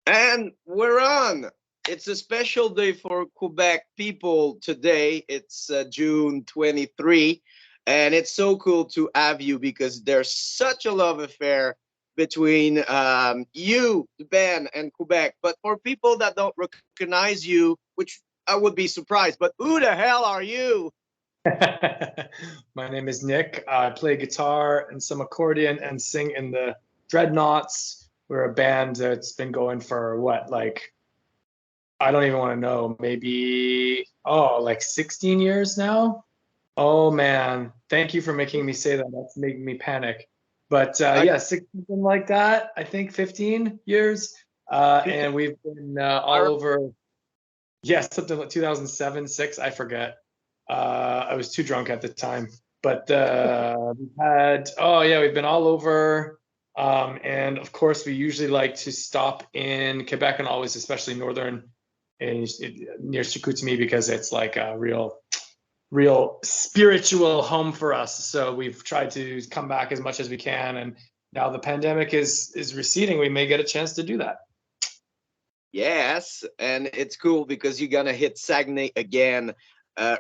And we're on. It's a special day for Quebec people today. It's June 23. And it's so cool to have you because there's such a love affair between you, the band, and Quebec. But for people that don't recognize you, which I would be surprised, but who the hell are you? My name is Nick. I play guitar and some accordion and sing in the Dreadnoughts. We're a band that's been going for what, like, I don't even want to know, maybe, like 16 years now? Oh man, thank you for making me say that. That's making me panic. But I yeah, something like that. I think 15 years. And we've been all over. Yeah, something like 2007, six. I forget. I was too drunk at the time. But we've had. Oh yeah, we've been all over. And of course, we usually like to stop in Quebec and always, especially northern, and near Chicoutimi because it's like a real spiritual home for us. So we've tried to come back as much as we can, and now the pandemic is receding. We may get a chance to do that. Yes, and it's cool because you're gonna hit Saguenay again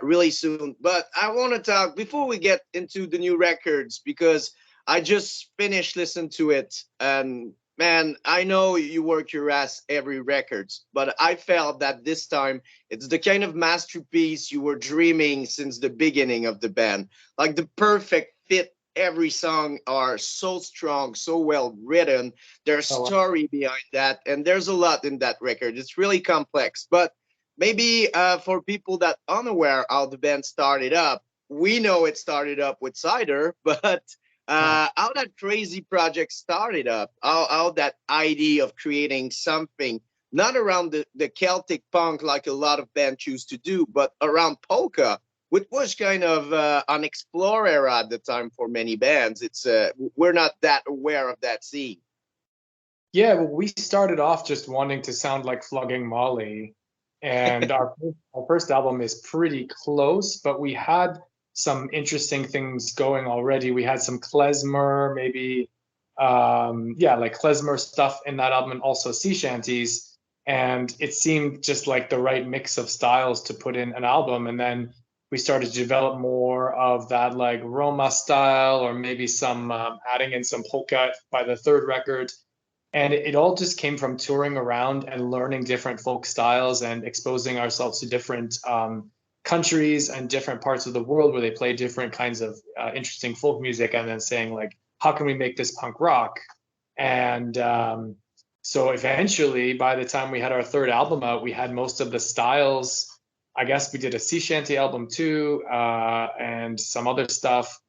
really soon. But I want to talk before we get into the new records because I just finished listening to it, and man, I know you work your ass every records, but I felt that this time it's the kind of masterpiece you were dreaming since the beginning of the band, like the perfect fit. Every song are so strong, so well written, there's Oh, story behind that, and there's a lot in that record. It's really complex. But maybe for people that unaware how the band started up, we know it started up with cider, but wow. how that crazy project started up, how that idea of creating something not around the Celtic punk like a lot of bands choose to do, but around polka, which was kind of an explore era at the time for many bands. It's we're not that aware of that scene. Yeah, well, we started off just wanting to sound like Flogging Molly, and our first album is pretty close, but we had some interesting things going already. We had some klezmer, maybe, yeah, like klezmer stuff in that album, and also sea shanties, and it seemed just like the right mix of styles to put in an album. And then we started to develop more of that like Roma style, or maybe some adding in some polka by the third record, and it all just came from touring around and learning different folk styles and exposing ourselves to different countries and different parts of the world where they play different kinds of interesting folk music, and then saying like, how can we make this punk rock? And so eventually, by the time we had our third album out, we had most of the styles. I guess we did a sea shanty album too, and some other stuff.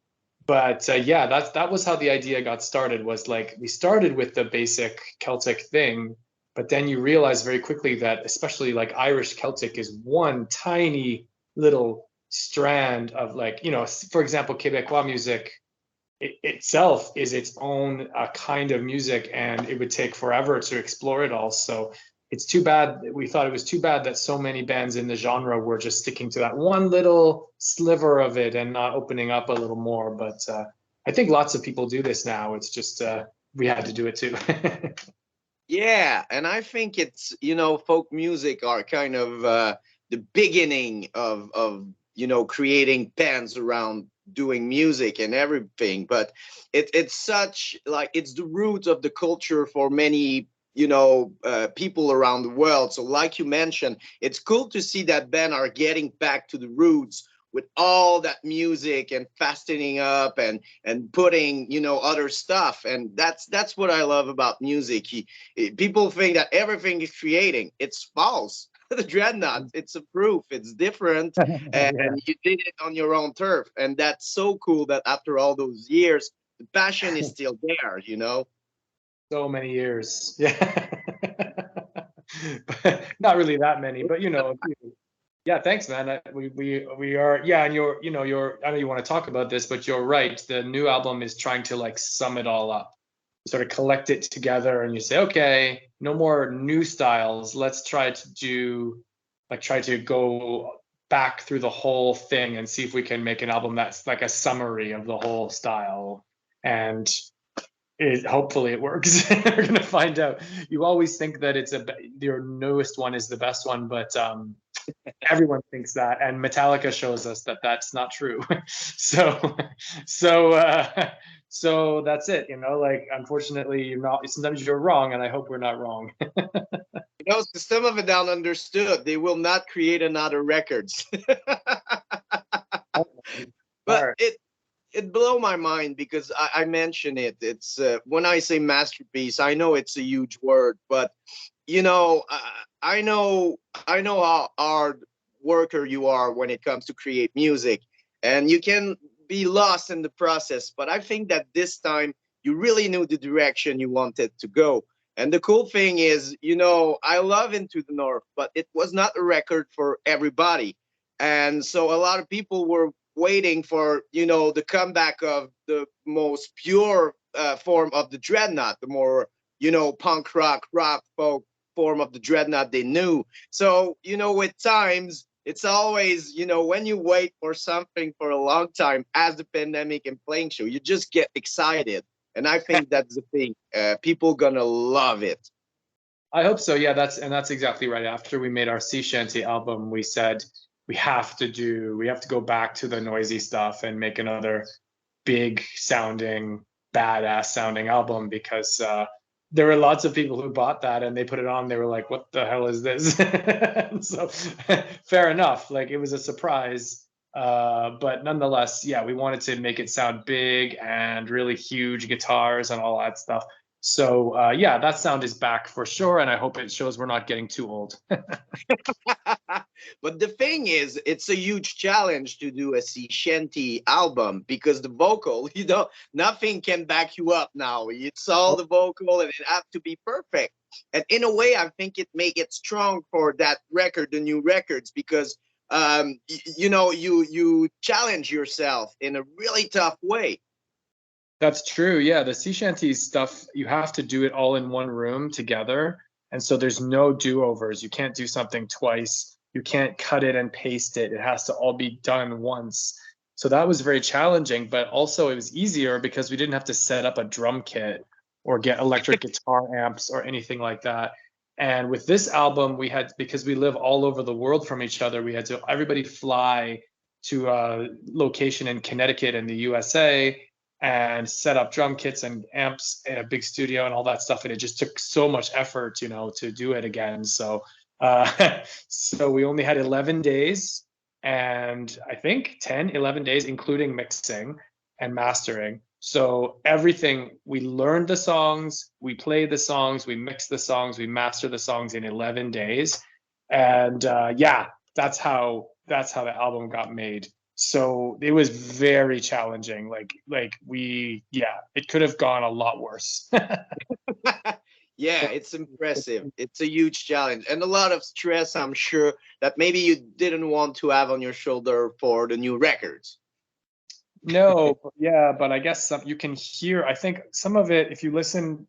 But yeah, that was how the idea got started. Was like we started with the basic Celtic thing, but then you realize very quickly that especially like Irish Celtic is one tiny little strand of, like, for example, Quebecois music itself is its own kind of music, and it would take forever to explore it all. So it's too bad. We thought it was too bad that so many bands in the genre were just sticking to that one little sliver of it and not opening up a little more. But I think lots of people do this now. It's just we had to do it too. Yeah, and I think it's folk music are kind of the beginning of creating bands around doing music and everything. But it's such like it's the root of the culture for many people around the world. So like you mentioned, it's cool to see that band are getting back to the roots with all that music and fastening up and putting other stuff, and that's what I love about music. People think that everything is creating. It's false. The Dreadnoughts, it's a proof. It's different, and Yeah, you did it on your own turf, and that's so cool. That after all those years, the passion is still there. so many years. Yeah, but not really that many, but a few. Yeah, thanks, man. We are, yeah, and you're. I know you want to talk about this, but you're right. The new album is trying to like sum it all up, sort of collect it together, and you say, okay, no more new styles. Let's try to go back through the whole thing and see if we can make an album that's like a summary of the whole style. And Hopefully it works. We're gonna find out. You always think that your newest one is the best one, but everyone thinks that, and Metallica shows us that that's not true. so, so, so that's it. You know, like unfortunately, you're not. Sometimes you're wrong, and I hope we're not wrong. You know, System of a Down understood they will not create another records. But it blew my mind because I mention it. It's when I say masterpiece, I know it's a huge word, but you know, I know how hard worker you are when it comes to create music, and you can be lost in the process. But I think that this time you really knew the direction you wanted to go. And the cool thing is, you know, I love Into the North, but it was not a record for everybody. And so a lot of people were waiting for, you know, the comeback of the most pure form of the Dreadnought, the more, you know, punk rock folk form of the Dreadnought they knew. So, you know, with times, it's always, you know, when you wait for something for a long time, as the pandemic and playing show, you just get excited. And I think that's the thing. People gonna love it. I hope so. Yeah, that's exactly right. After we made our sea shanty album, we said we have to go back to the noisy stuff and make another big sounding, badass sounding album because there were lots of people who bought that and they put it on. They were like, "What the hell is this?" So fair enough. Like it was a surprise, but nonetheless, yeah, we wanted to make it sound big and really huge guitars and all that stuff. So yeah, that sound is back for sure, and I hope it shows we're not getting too old. But the thing is, it's a huge challenge to do a sea shanty album because the vocal, you know, nothing can back you up now. It's all the vocal and it has to be perfect. And in a way, I think it make it strong for that record, the new records, because you know, you challenge yourself in a really tough way. That's true. Yeah, the sea shanties stuff, you have to do it all in one room together. And so there's no do-overs. You can't do something twice. You can't cut it and paste it. It has to all be done once. So that was very challenging, but also it was easier because we didn't have to set up a drum kit or get electric guitar amps or anything like that. And with this album, we had, because we live all over the world from each other, we had to everybody fly to a location in Connecticut in the USA and set up drum kits and amps in a big studio and all that stuff. And it just took so much effort, you know, to do it again. So, so we only had 11 days and I think 10, 11 days, including mixing and mastering. So everything, we learned the songs, we played the songs, we mixed the songs, we mastered the songs in 11 days. And yeah, that's how the album got made. So it was very challenging. Yeah, it could have gone a lot worse. Yeah, it's impressive. It's a huge challenge and a lot of stress, I'm sure, that maybe you didn't want to have on your shoulder for the new records. No, yeah, but I guess you can hear, I think some of it, if you listen,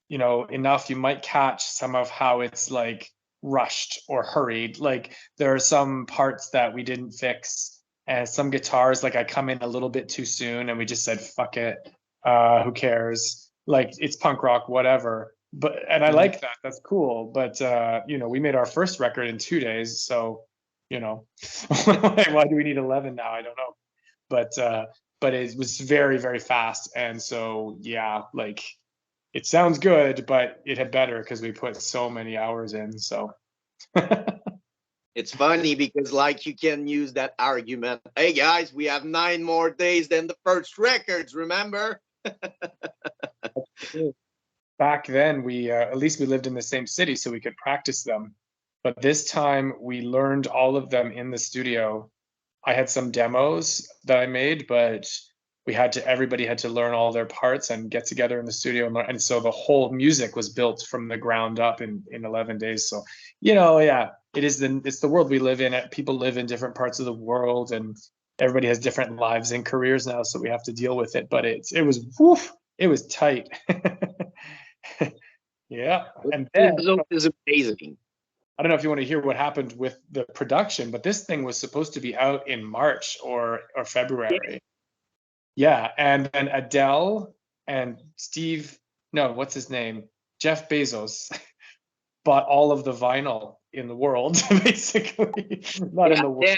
you know, enough, you might catch some of how it's like rushed or hurried. Like there are some parts that we didn't fix and some guitars, like I come in a little bit too soon and we just said, fuck it. Who cares? Like it's punk rock, whatever. But, and I like that, that's cool. But, you know, we made our first record in 2 days. So, you know, why do we need 11 now? I don't know. But it was very, very fast. And so, yeah, like it sounds good, but it had better because we put so many hours in. So It's funny because like you can use that argument. Hey guys, we have 9 more days than the first records, remember? back then we at least we lived in the same city so we could practice them. But this time we learned all of them in the studio. I had some demos that I made, but everybody had to learn all their parts and get together in the studio and learn. And so the whole music was built from the ground up in 11 days. So, you know, yeah, it's the world we live in. People live in different parts of the world and everybody has different lives and careers now. So we have to deal with it, but it was tight. Yeah. And The then result is amazing. I don't know if you want to hear what happened with the production, but this thing was supposed to be out in March or Yeah. February. Yeah, and then Adele and what's his name? Jeff Bezos bought all of the vinyl in the world, basically. Not in Yeah, the world. yeah,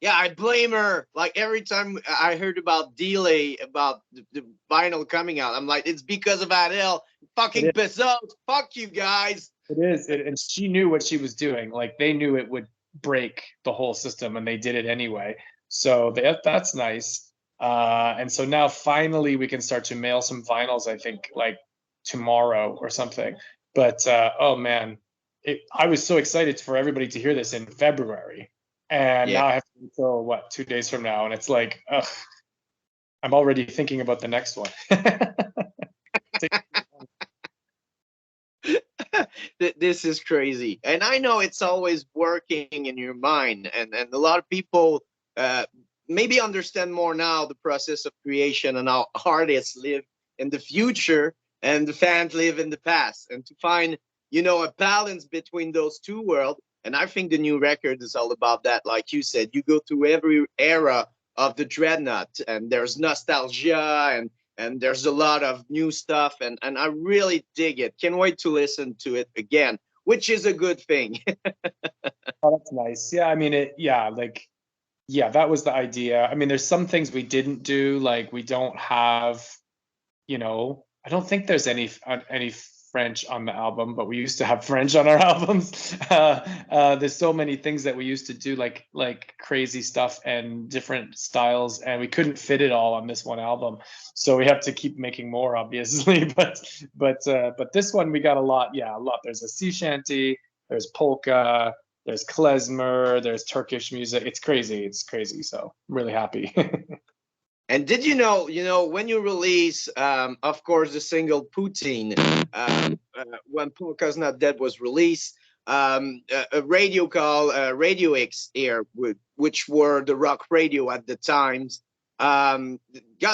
yeah. I blame her. Like every time I heard about delay about the vinyl coming out, I'm like, it's because of Adele. It Fucking is. Bezos. Fuck you guys. It is. And she knew what she was doing. Like they knew it would break the whole system, and they did it anyway. So that's nice. And so now finally we can start to mail some vinyls. I think like tomorrow or something. But oh man, I was so excited for everybody to hear this in February, and Yeah. now I have to wait until what 2 days from now, and it's like, ugh, I'm already thinking about the next one. This is crazy, and I know it's always working in your mind, and a lot of people uh, maybe understand more now the process of creation and how artists live in the future and the fans live in the past, and to find a balance between those two worlds. And I think the new record is all about that. Like you said, you go through every era of the Dreadnought, and there's nostalgia, and there's a lot of new stuff, and I really dig it. Can't wait to listen to it again, which is a good thing. Oh, that's nice. Yeah, I mean yeah, that was the idea. I mean, there's some things we didn't do, like we don't have, I don't think there's any French on the album, but we used to have French on our albums. There's so many things that we used to do, like crazy stuff and different styles, and we couldn't fit it all on this one album. So we have to keep making more, obviously. But this one we got a lot. Yeah, a lot. There's a sea shanty. There's polka. There's klezmer. There's Turkish music. It's crazy. It's crazy. So I'm really happy. And did when you release, of course, the single Poutine, when Polka's Not Dead was released, a radio called Radio X Air, which were the rock radio at the times, got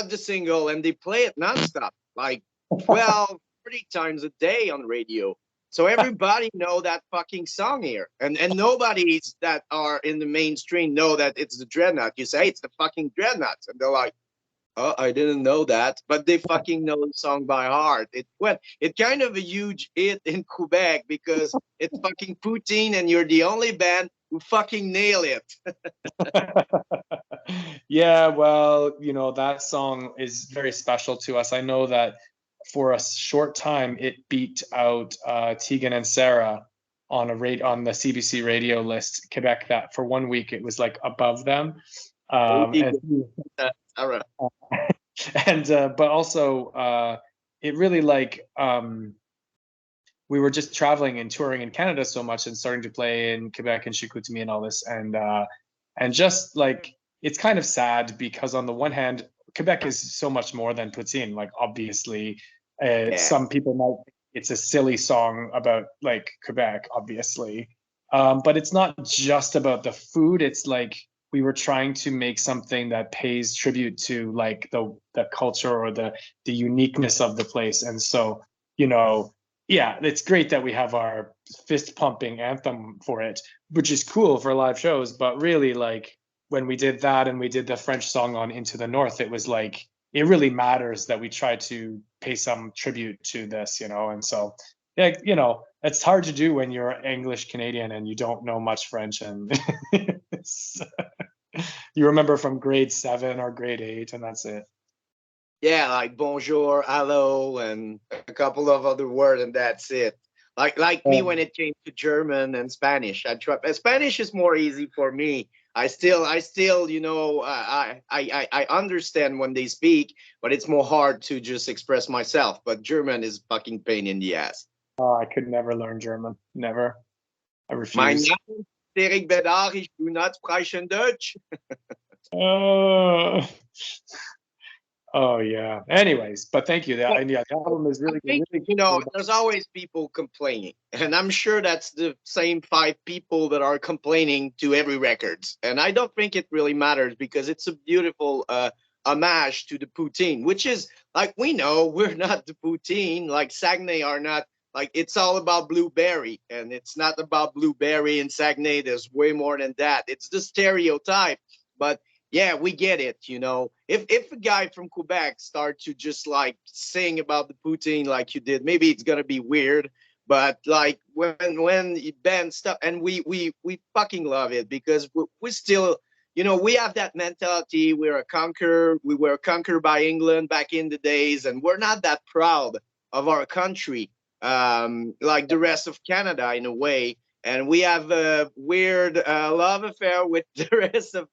the single, and they play it nonstop, like 12, 30 times a day on radio. So everybody know that fucking song here, and nobody's that are in the mainstream know that it's the Dreadnought. You say it's the fucking Dreadnoughts, and they're like, "Oh, I didn't know that," but they fucking know the song by heart. It kind of a huge hit in Quebec because it's fucking Poutine, and you're the only band who fucking nail it. Yeah, well, that song is very special to us. I know that for a short time it beat out Tegan and Sarah on the CBC radio list, Quebec. That for 1 week it was like above them. And Sarah. but also it really we were just traveling and touring in Canada so much and starting to play in Quebec and Chicoutimi and all this, and just like it's kind of sad because on the one hand, Quebec is so much more than poutine. Like obviously, Yeah. some people might think it's a silly song about like Quebec, obviously, but it's not just about the food. It's like we were trying to make something that pays tribute to like the culture or the uniqueness of the place, and so yeah, it's great that we have our fist pumping anthem for it, which is cool for live shows. But really, like when we did that and we did the French song on Into the North, it was like it really matters that we try to pay some tribute to this, and so yeah, it's hard to do when you're English Canadian and you don't know much French, and you remember from grade 7 or grade 8, and that's it. Yeah, like bonjour, hello, and a couple of other words, and that's it. Like me when it came to German and Spanish, I try. Spanish is more easy for me. I still, I understand when they speak, but it's more hard to just express myself. But German is fucking pain in the ass. I could never learn German. Never. I Mein refuse. Name ist Erik Bedard, ich do not sprechen Deutsch. Uh, oh yeah. Anyways, but thank you. The album is I really, think, really there's always people complaining, and I'm sure that's the same 5 people that are complaining to every records. And I don't think it really matters because it's a beautiful homage to the poutine, which is like, we know we're not the poutine, like Saguenay are not. Like, it's all about blueberry, and it's not about blueberry in Saguenay. There's way more than that. It's the stereotype, but yeah, we get it. If a guy from Quebec start to just like sing about the poutine like you did, maybe it's gonna be weird. But like when band stuff, and we fucking love it because we still, we have that mentality. We were conquered by England back in the days, and we're not that proud of our country, like the rest of Canada in a way. And we have a weird love affair with the rest of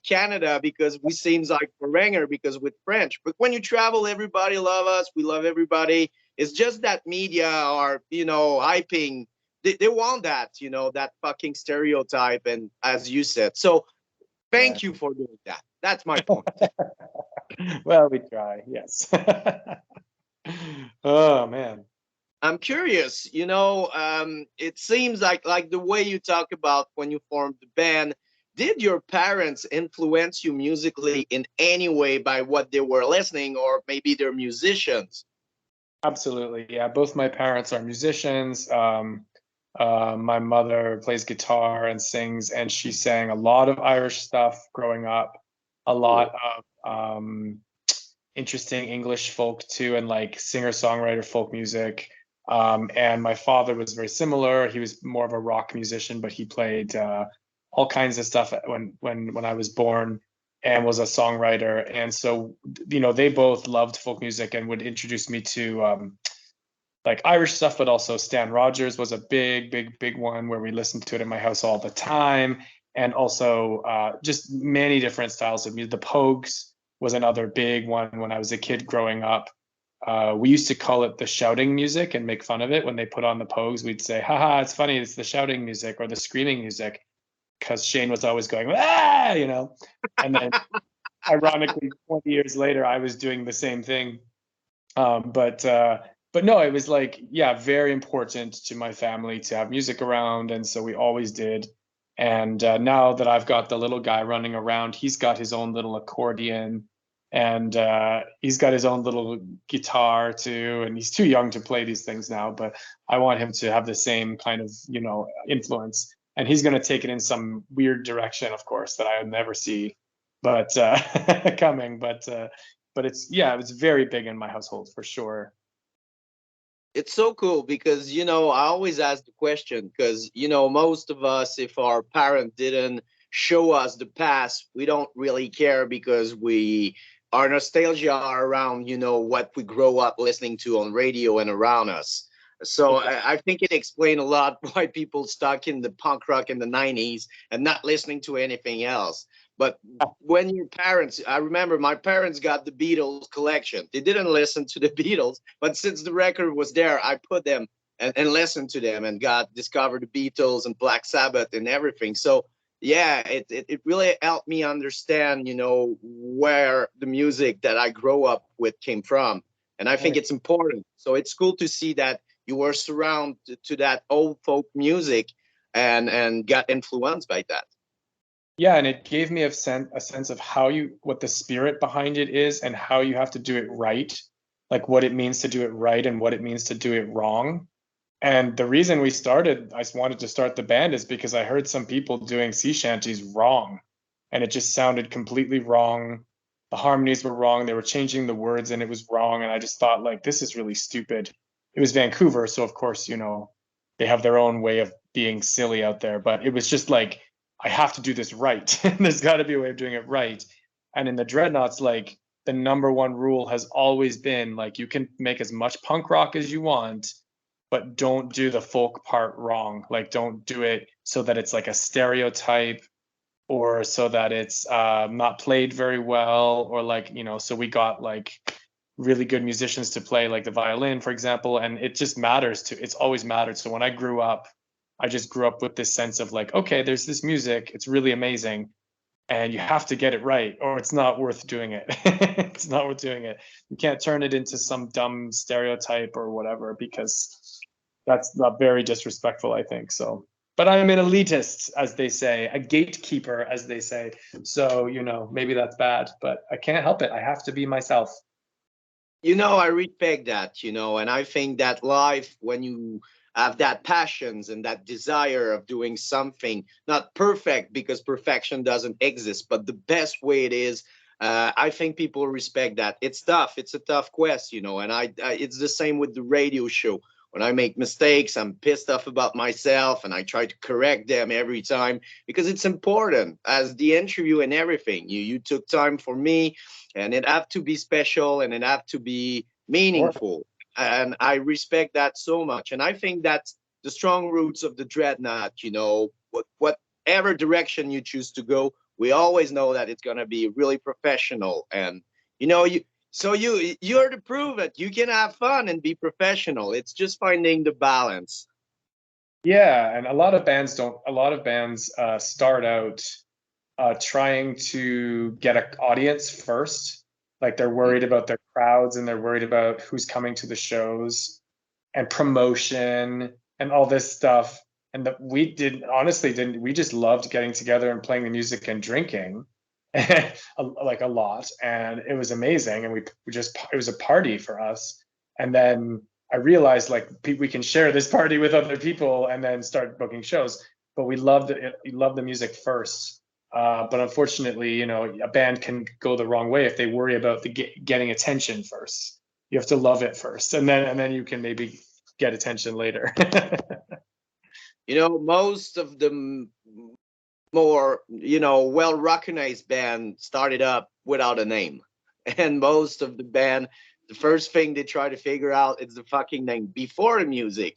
Canada because we seems like foreigner because with French. But when you travel, everybody love us. We love everybody. It's just that media are, hyping. They want that, that fucking stereotype. And as you said, so Yeah. thank you for doing that. That's my point. Well, we try. Yes. Oh man. I'm curious, it seems like the way you talk about when you formed the band, did your parents influence you musically in any way by what they were listening, or maybe they're musicians? Absolutely. Yeah. Both my parents are musicians. My mother plays guitar and sings, and she sang a lot of Irish stuff growing up, a lot Cool. of interesting English folk too, and like singer-songwriter folk music. And my father was very similar. He was more of a rock musician, but he played all kinds of stuff when I was born, and was a songwriter. And so, they both loved folk music and would introduce me to like Irish stuff, but also Stan Rogers was a big, big, big one where we listened to it in my house all the time. And also just many different styles of music. The Pogues was another big one when I was a kid growing up. We used to call it the shouting music and make fun of it when they put on the Pogues. We'd say, haha, it's funny, it's the shouting music or the screaming music, because Shane was always going, ah, And then ironically, 20 years later, I was doing the same thing. But no, it was like, yeah, very important to my family to have music around, and so we always did. And now that I've got the little guy running around, he's got his own little accordion, and he's got his own little guitar too. And he's too young to play these things now, but I want him to have the same kind of, influence. And he's going to take it in some weird direction, of course, that I would never see, but coming. But it's, yeah, it was very big in my household for sure. It's so cool because I always ask the question because most of us, if our parent didn't show us the past, we don't really care because we our nostalgia are around what we grow up listening to on radio and around us. So Exactly. I think it explains a lot why people stuck in the punk rock in the 90s and not listening to anything else. But when your parents, I remember my parents got the Beatles collection. They didn't listen to the Beatles, but since the record was there, I put them and listened to them and got discovered the Beatles and Black Sabbath and everything. So yeah, it really helped me understand, where the music that I grew up with came from. And I think Right. it's important. So it's cool to see that you were surrounded to that old folk music and got influenced by that. Yeah, and it gave me a sense of what the spirit behind it is, and how you have to do it right, like what it means to do it right and what it means to do it wrong. And the reason I wanted to start the band is because I heard some people doing sea shanties wrong, and it just sounded completely wrong. The harmonies were wrong. They were changing the words, and it was wrong. And I just thought, like, this is really stupid. It was Vancouver, so of course, they have their own way of being silly out there. But it was just like, I have to do this right. There's got to be a way of doing it right. And in the Dreadnoughts, like, the number one rule has always been like, you can make as much punk rock as you want, but don't do the folk part wrong. Like, don't do it so that it's like a stereotype, or so that it's not played very well, or like, so we got like really good musicians to play like the violin, for example, and it's always mattered. So when I grew up, I just grew up with this sense of like, okay, there's this music, it's really amazing, and you have to get it right, or it's not worth doing it. It's not worth doing it. You can't turn it into some dumb stereotype or whatever, because that's not very disrespectful, I think. So, but I'm an elitist, as they say, a gatekeeper, as they say. So, maybe that's bad, but I can't help it. I have to be myself. I respect that, and I think that life, when you have that passions and that desire of doing something not perfect, because perfection doesn't exist, but the best way it is. I think people respect that. It's tough. It's a tough quest, you know. And it's the same with the radio show. When I make mistakes, I'm pissed off about myself, and I try to correct them every time, because it's important as the interview and everything. You took time for me, and it have to be special, and it have to be Or meaningful. And I respect that so much. And I think that's the strong roots of the Dreadnought. You know, whatever direction you choose to go, we always know that it's going to be really professional. And you know, you're to prove it. You can have fun and be professional. It's just finding the balance. yeah, and a lot of bands don't. A lot of bands start out trying to get an audience first. Like they're worried about their crowds and they're worried about who's coming to the shows and promotion and all this stuff. And that we did honestly didn't. We just loved getting together and playing the music and drinking, like a lot, and it was amazing. And we just it was a party for us. And then I realized like we can share this party with other people and then start booking shows. But we loved it. We loved the music first. But unfortunately, you know, a band can go the wrong way if they worry about the getting attention first. You have to love it first, and then you can maybe get attention later. You know, most of the more, you know, well recognized band started up without a name. And most of the band, the first thing they try to figure out is the fucking name before the music.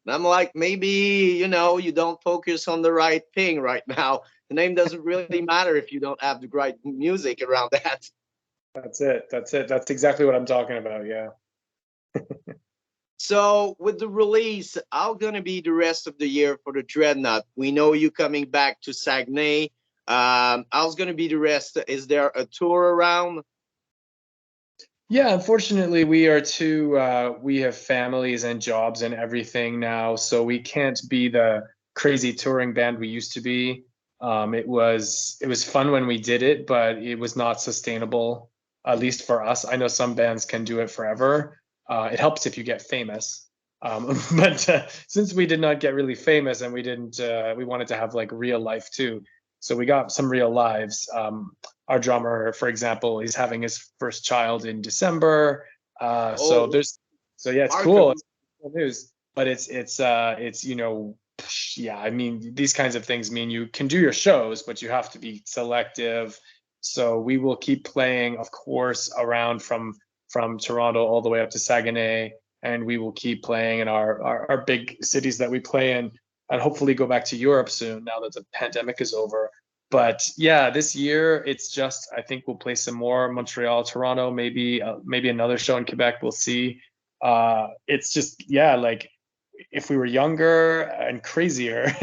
And I'm like, maybe, you know, you don't focus on the right thing right now. The name doesn't really matter if you don't have the right music around that. That's it. That's it. That's exactly what I'm talking about. Yeah. So with the release, how gonna be the rest of the year for the Dreadnought? We know you coming back to Saguenay. How's gonna be the rest? Is there a tour around? Yeah, unfortunately, we are too. We have families and jobs and everything now, so we can't be the crazy touring band we used to be. It was fun when we did it, but it was not sustainable, at least for us. I know some bands can do it forever. It helps if you get famous, but since we did not get really famous and we didn't, we wanted to have like real life too. So we got some real lives. Our drummer, for example, he's having his first child in December. So Oh, there's, so yeah, it's cool. Marco. It's cool news, but it's you know, yeah. I mean, these kinds of things mean you can do your shows, but you have to be selective. So we will keep playing, of course, around from Toronto all the way up to Saguenay, and we will keep playing in our big cities that we play in, and hopefully go back to Europe soon now that the pandemic is over. But yeah, this year it's just I think we'll play some more Montreal, Toronto, maybe another show in Quebec. We'll see. It's just yeah, like if we were younger and crazier,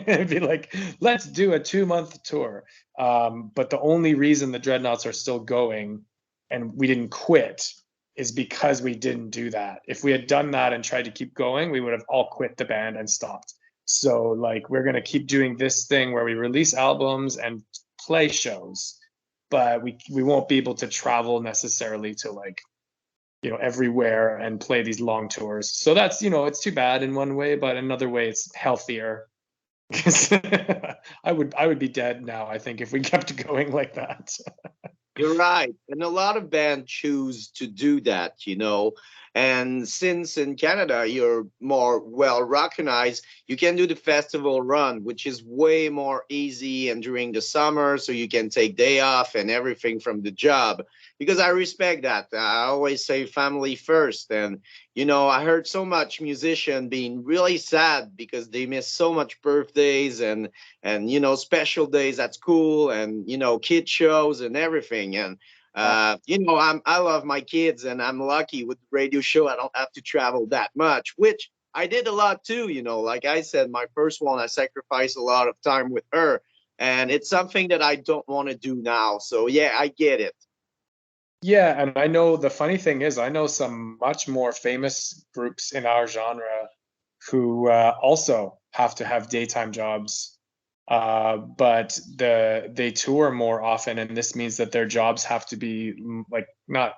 it'd be like let's do a 2 month tour. But the only reason the Dreadnoughts are still going and we didn't quit is because we didn't do that. If we had done that and tried to keep going, we would have all quit the band and stopped. So like we're gonna keep doing this thing where we release albums and play shows, but we won't be able to travel necessarily to like everywhere and play these long tours. So that's it's too bad in one way, but another way it's healthier. Because I would be dead now, I think, if we kept going like that. You're right. And a lot of bands choose to do that, you know. And since in Canada you're more well recognized, you can do the festival run, which is way more easy and during the summer, so you can take day off and everything from the job. Because I respect that. I always say family first. And, you know, I heard so much musician being really sad because they miss so much birthdays and you know special days at school and you know kid shows and everything. And you know I love my kids and I'm lucky with the radio show. I don't have to travel that much, which I did a lot too. You know, like I said, my first one I sacrificed a lot of time with her, and it's something that I don't want to do now. So yeah, I get it. Yeah, and I know the funny thing is I know some much more famous groups in our genre who also have to have daytime jobs, but they tour more often, and this means that their jobs have to be like not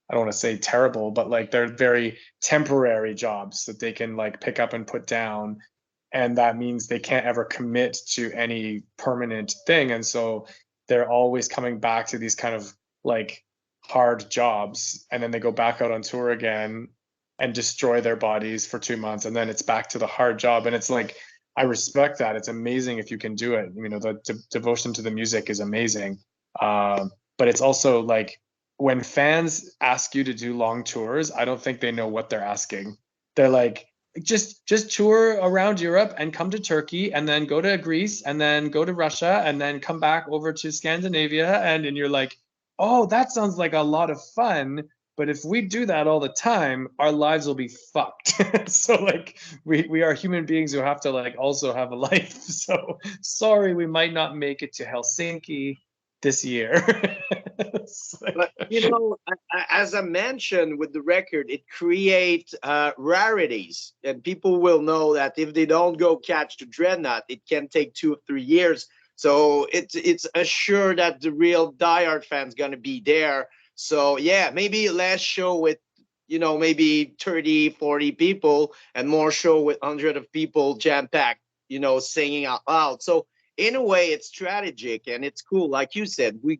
I don't want to say terrible, but like they're very temporary jobs that they can like pick up and put down. And that means they can't ever commit to any permanent thing. And so they're always coming back to these kind of like hard jobs. And then they go back out on tour again and destroy their bodies for 2 months. And then it's back to the hard job. And it's like, I respect that. It's amazing if you can do it. You know, the devotion to the music is amazing. But it's also like when fans ask you to do long tours, I don't think they know what they're asking. They're like, just tour around Europe and come to Turkey and then go to Greece and then go to Russia and then come back over to Scandinavia. And you're like, oh, that sounds like a lot of fun. But if we do that all the time, our lives will be fucked. So like we are human beings who have to like also have a life. So sorry, we might not make it to Helsinki this year. But as I mentioned with the record, it creates rarities, and people will know that if they don't go catch the Dreadnought, it can take 2 or 3 years. So it's assured that the real diehard fans gonna be there. So yeah, maybe less show with maybe 30, 40 people, and more show with hundreds of people jam packed, singing out loud. So in a way, it's strategic and it's cool. Like you said, we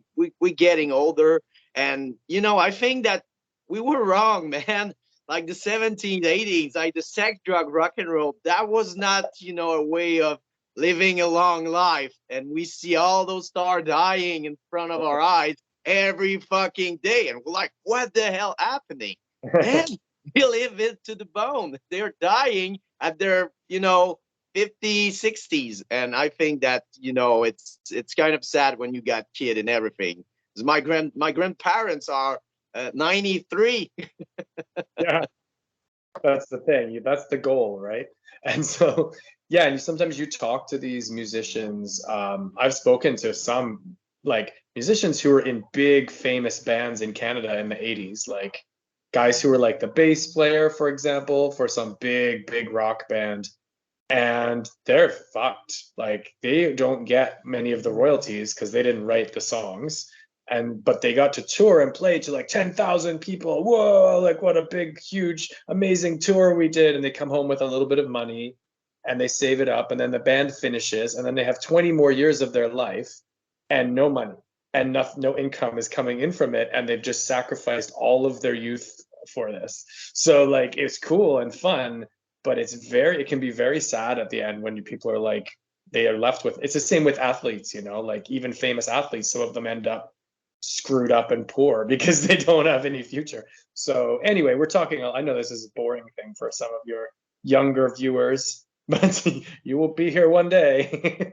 getting older, and I think that we were wrong, man. Like the 17s, 80s, like the sex, drug, rock and roll, that was not, a way of living a long life. And we see all those stars dying in front of our eyes every fucking day. And we're like, what the hell happening? Man, they live it to the bone. They're dying at their, 50s, 60s. And I think that, it's kind of sad when you got kid and everything. 'Cause my grandparents are 93. Yeah, that's the thing. That's the goal, right? And so, yeah, and sometimes you talk to these musicians. I've spoken to some like musicians who were in big famous bands in Canada in the 80s, like guys who were like the bass player, for example, for some big rock band. And they're fucked. Like they don't get many of the royalties because they didn't write the songs. But they got to tour and play to like 10,000 people. Whoa, like what a big, huge, amazing tour we did. And they come home with a little bit of money and they save it up. And then the band finishes. And then they have 20 more years of their life and no money and no income is coming in from it. And they've just sacrificed all of their youth for this. So like it's cool and fun, but it can be very sad at the end when people are like, they are left with, it's the same with athletes, like even famous athletes, some of them end up screwed up and poor because they don't have any future. So anyway, we're talking, I know this is a boring thing for some of your younger viewers, but you will be here one day.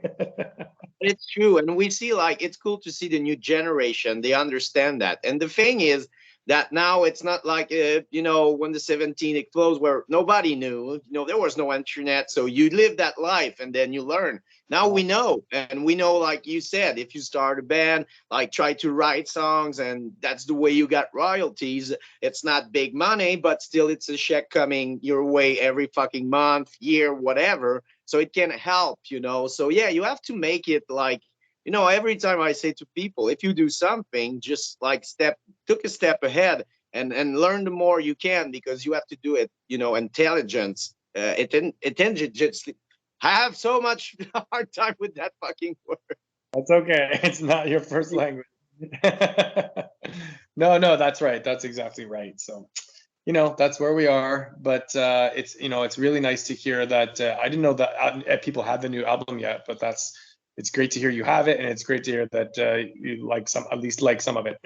It's true. And we see, like, it's cool to see the new generation. They understand that. And the thing is that now it's not like, when the 17 explodes where nobody knew, there was no internet. So you live that life and then you learn. Now we know. And we know, like you said, if you start a band, like try to write songs and that's the way you got royalties. It's not big money, but still it's a check coming your way every fucking month, year, whatever. So it can help, So yeah, you have to make it like, every time I say to people, if you do something, just like took a step ahead and learn the more you can, because you have to do it, intelligence, intelligence. I have so much hard time with that fucking word. That's okay. It's not your first language. No, that's right. That's exactly right. So, that's where we are. But it's really nice to hear that. I didn't know that people had the new album yet, but it's great to hear you have it, and it's great to hear that you at least like some of it.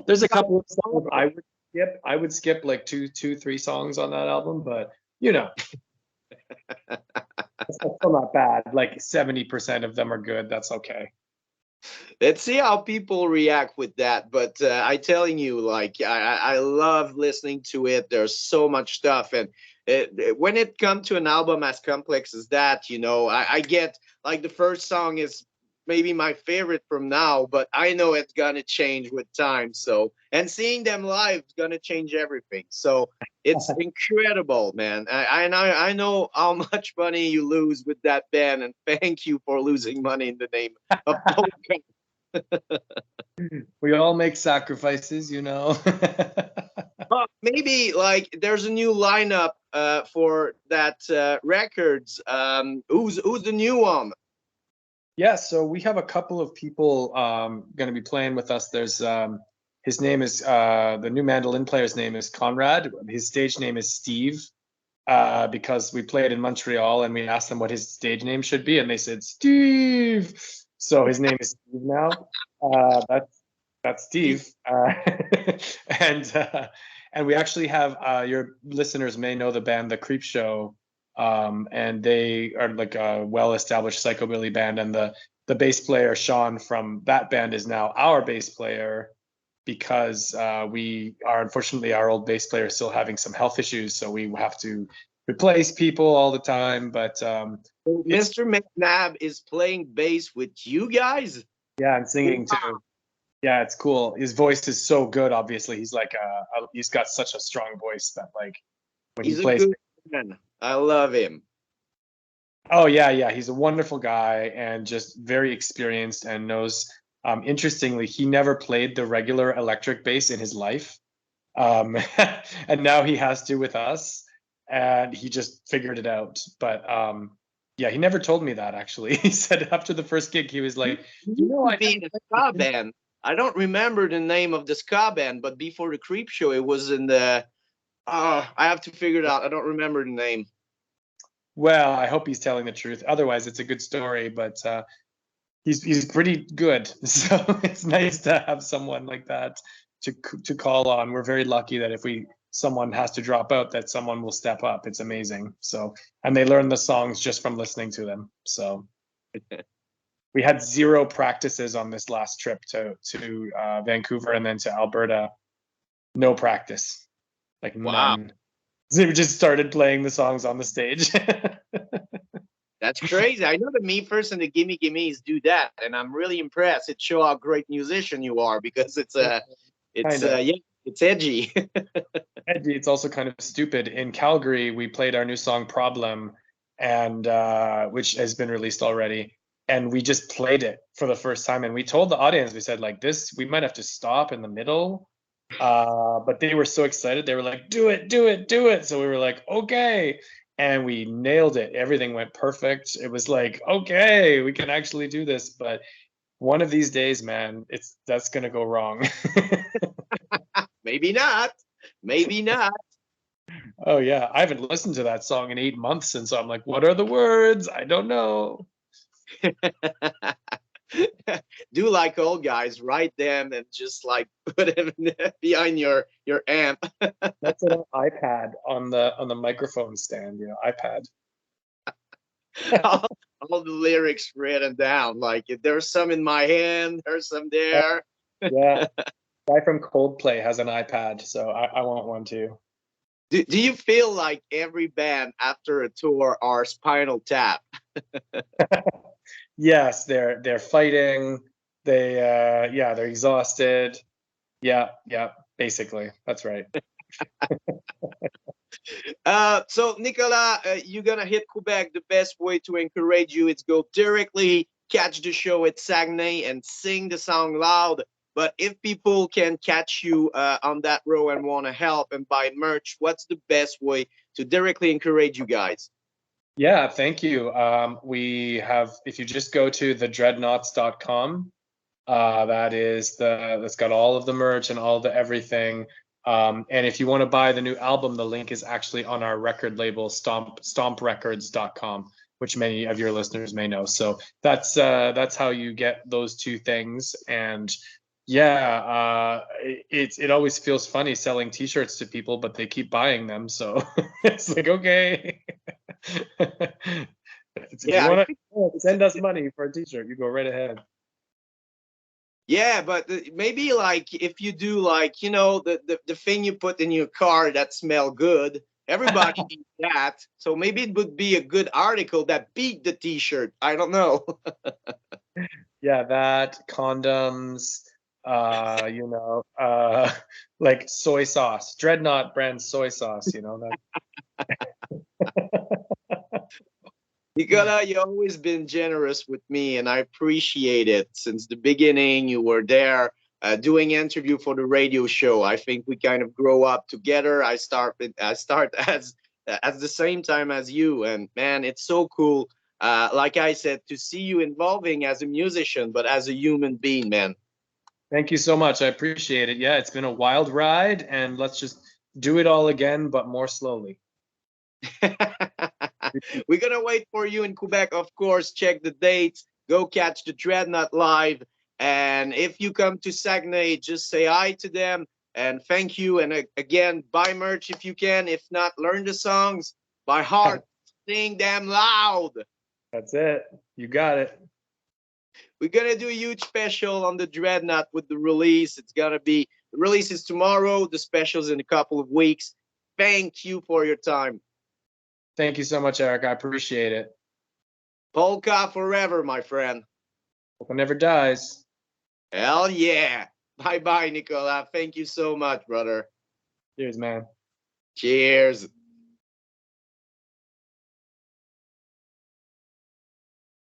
There's a couple of songs I would skip. I would skip like two, 3 songs on that album, but it's still not bad. Like 70% of them are good. That's okay. Let's see how people react with that. But I telling you, like, I love listening to it. There's so much stuff, and when it comes to an album as complex as that, I get like the first song is maybe my favorite from now, but I know it's gonna change with time. So, and seeing them live is gonna change everything. So it's incredible, man. I know how much money you lose with that band, and thank you for losing money in the name of Polka. We all make sacrifices, you know. Maybe like there's a new lineup for that records. Who's the new one? Yeah, so we have a couple of people going to be playing with us. There's his name is the new mandolin player's name is Conrad. His stage name is Steve, because we played in Montreal and we asked them what his stage name should be, and they said Steve. So his name is Steve now. That's Steve. And and we actually have your listeners may know the band The Creep Show, and they are like a well-established psychobilly band, and the bass player Sean from that band is now our bass player because we are unfortunately our old bass player is still having some health issues, so we have to replace people all the time. But Mr. McNabb is playing bass with you guys. Yeah, and singing too. Yeah, it's cool. His voice is so good. Obviously, he's like he's got such a strong voice that like when He's he a plays. good man. I love him. Oh yeah, he's a wonderful guy and just very experienced and knows. Interestingly, he never played the regular electric bass in his life, and now he has to with us, and he just figured it out. But yeah, he never told me that actually. He said after the first gig, he was like, He used to be in a ska band. I don't remember the name of the ska band, but before the Creep Show, it was in the. I have to figure it out. I don't remember the name. Well, I hope he's telling the truth. Otherwise, it's a good story, but he's pretty good. So it's nice to have someone like that to call on. We're very lucky that if someone has to drop out, that someone will step up. It's amazing. So, and they learn the songs just from listening to them. So we had 0 practices on this last trip to Vancouver and then to Alberta. No practice, like Wow. none. So we just started playing the songs on the stage. That's crazy. I know the Me First and the Gimme Gimmes do that, and I'm really impressed. It shows how great musician you are because it's edgy. Edgy. It's also kind of stupid. In Calgary, we played our new song "Problem," and which has been released already. And we just played it for the first time, and we told the audience, we said like this, we might have to stop in the middle. But they were so excited. They were like, do it, do it, do it. So we were like, okay. And we nailed it. Everything went perfect. It was like, okay, we can actually do this. But one of these days, man, that's gonna go wrong. Maybe not. Maybe not. Oh yeah, I haven't listened to that song in 8 months, and so I'm like, what are the words? I don't know. Do like old guys, write them and just like put them behind your amp. That's an iPad on the microphone stand, iPad. all, all the lyrics written down. Like if there's some in my hand, there's some there. Yeah. Guy from Coldplay has an iPad, so I want one too. Do you feel like every band after a tour are Spinal Tap? Yes, they're fighting. They're exhausted. Yeah, basically. That's right. So Nicolas, you're gonna hit Quebec. The best way to encourage you is go directly catch the show at Saguenay and sing the song loud. But if people can catch you on that row and want to help and buy merch, what's the best way to directly encourage you guys? Yeah, thank you. We have, if you just go to thedreadnoughts.com, that's got all of the merch and all the everything. And if you want to buy the new album, the link is actually on our record label, stomprecords.com, which many of your listeners may know. So that's how you get those two things. And yeah, it always feels funny selling T-shirts to people, but they keep buying them. So it's like, okay. If you want to send us money for a T-shirt, you go right ahead. Yeah, but maybe like if you do like the thing you put in your car that smell good, everybody needs that. So maybe it would be a good article that beat the T-shirt. I don't know. Yeah, that condoms, like soy sauce, Dreadnought brand soy sauce, that. Nicola, you always been generous with me, and I appreciate it. Since the beginning, you were there doing interview for the radio show. I think we kind of grow up together. I start as at the same time as you, and man, it's so cool. Like I said, to see you involving as a musician, but as a human being, man. Thank you so much. I appreciate it. Yeah, it's been a wild ride, and let's just do it all again, but more slowly. We're gonna wait for you in Quebec, of course. Check the dates. Go catch the Dreadnought live. And if you come to Saguenay, just say hi to them and thank you. And again, buy merch if you can. If not, learn the songs by heart. Sing them loud. That's it. You got it. We're gonna do a huge special on the Dreadnought with the release. It's gonna be the release is tomorrow. The special's in a couple of weeks. Thank you for your time. Thank you so much, Eric. I appreciate it. Polka forever, my friend. Hope it never dies. Hell yeah. Bye bye, Nicola. Thank you so much, brother. Cheers, man. Cheers.